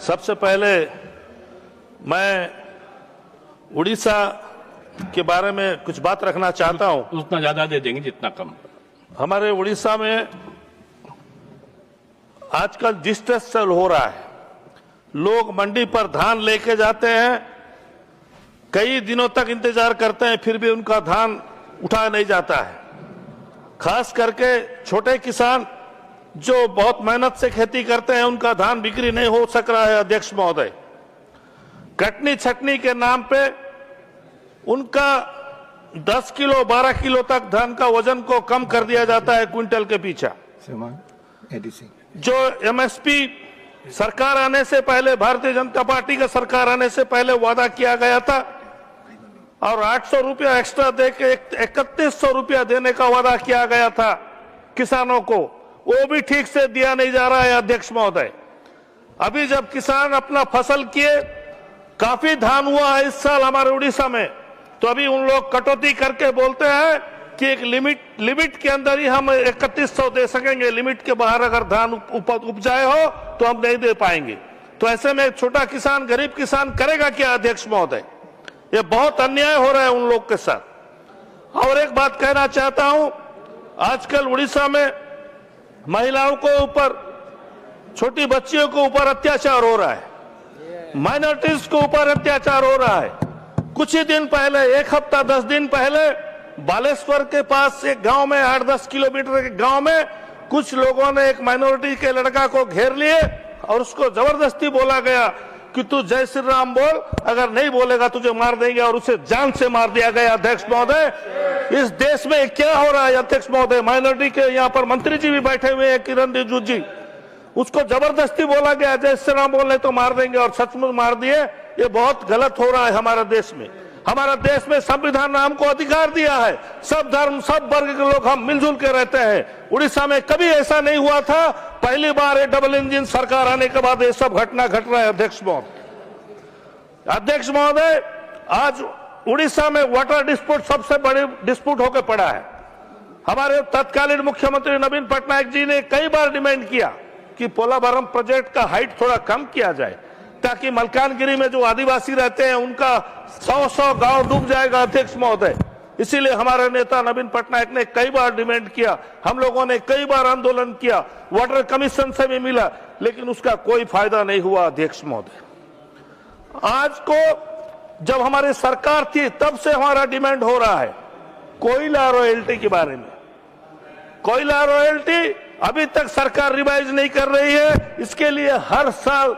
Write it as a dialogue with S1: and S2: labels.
S1: सबसे पहले मैं उड़ीसा के बारे में कुछ बात रखना चाहता हूं।
S2: उतना ज्यादा दे देंगे जितना कम।
S1: हमारे उड़ीसा में आजकल डिस्ट्रेस सेल हो रहा है। लोग मंडी पर धान लेके जाते हैं, कई दिनों तक इंतजार करते हैं, फिर भी उनका धान उठाया नहीं जाता है। खास करके छोटे किसान जो बहुत मेहनत से खेती करते हैं, उनका धान बिक्री नहीं हो सक रहा है। अध्यक्ष महोदय, कटनी छटनी के नाम पे उनका 10 किलो 12 किलो तक धान का वजन को कम कर दिया जाता है क्विंटल के पीछे। जो एमएसपी सरकार आने से पहले, भारतीय जनता पार्टी का सरकार आने से पहले वादा किया गया था और 800 रुपया एक्स्ट्रा देके 3100 रुपया देने का वादा किया गया था किसानों को, वो भी ठीक से दिया नहीं जा रहा है। अध्यक्ष महोदय, अभी जब किसान अपना फसल किए, काफी धान हुआ है इस साल हमारे उड़ीसा में, तो अभी उन लोग कटौती करके बोलते हैं कि एक लिमिट के अंदर ही हम 3100 दे सकेंगे, लिमिट के बाहर अगर धान उपजाए हो तो हम नहीं दे पाएंगे। तो ऐसे में छोटा किसान, गरीब किसान करेगा क्या? अध्यक्ष महोदय, ये बहुत अन्याय हो रहा है उन लोग के साथ। और एक बात कहना चाहता हूं, आजकल उड़ीसा में महिलाओं को ऊपर, छोटी बच्चियों को ऊपर अत्याचार हो रहा है, माइनॉरिटीज को ऊपर अत्याचार हो रहा है। कुछ ही दिन पहले, एक हफ्ता 10 दिन पहले, बालेश्वर के पास एक गांव में, 8-10 किलोमीटर के गांव में, कुछ लोगों ने एक माइनॉरिटी के लड़का को घेर लिए और उसको जबरदस्ती बोला गया कि तू जय श्री राम बोल, अगर नहीं बोलेगा तुझे मार देंगे, और उसे जान से मार दिया गया। अध्यक्ष महोदय, इस देश में क्या हो रहा है? अध्यक्ष महोदय, माइनॉरिटी के यहाँ पर मंत्री जी भी बैठे हुए हैं, किरण रिजिजू जी, उसको जबरदस्ती बोला गया जय श्री राम बोलने तो मार देंगे, और सचमुच मार दिए। ये बहुत गलत हो रहा है हमारे देश में। हमारा देश में संविधान ने हमको अधिकार दिया है, सब धर्म सब वर्ग के लोग हम मिलजुल के रहते हैं। उड़ीसा में कभी ऐसा नहीं हुआ था, पहली बार ये डबल इंजन सरकार आने के बाद ये सब घटना घट रहा है। अध्यक्ष महोदय, आज उड़ीसा में वाटर डिस्प्यूट सबसे बड़ी डिस्प्यूट होकर पड़ा है। हमारे तत्कालीन मुख्यमंत्री नवीन पटनायक जी ने कई बार डिमांड किया कि पोलावरम प्रोजेक्ट का हाइट थोड़ा कम किया जाए, ताकि मलकानगिरी में जो आदिवासी रहते हैं उनका 100 गांव डूब जाएगा। अध्यक्ष महोदय, इसीलिए हमारे नेता नवीन पटनायक ने कई बार डिमांड किया, हम लोगों ने कई बार आंदोलन किया, वाटर कमीशन से भी मिला, लेकिन उसका कोई फायदा नहीं हुआ। अध्यक्ष महोदय, आज को जब हमारी सरकार थी तब से हमारा डिमांड हो रहा है कोयला रॉयल्टी के बारे में। कोयला रॉयल्टी अभी तक सरकार रिवाइज नहीं कर रही है, इसके लिए हर साल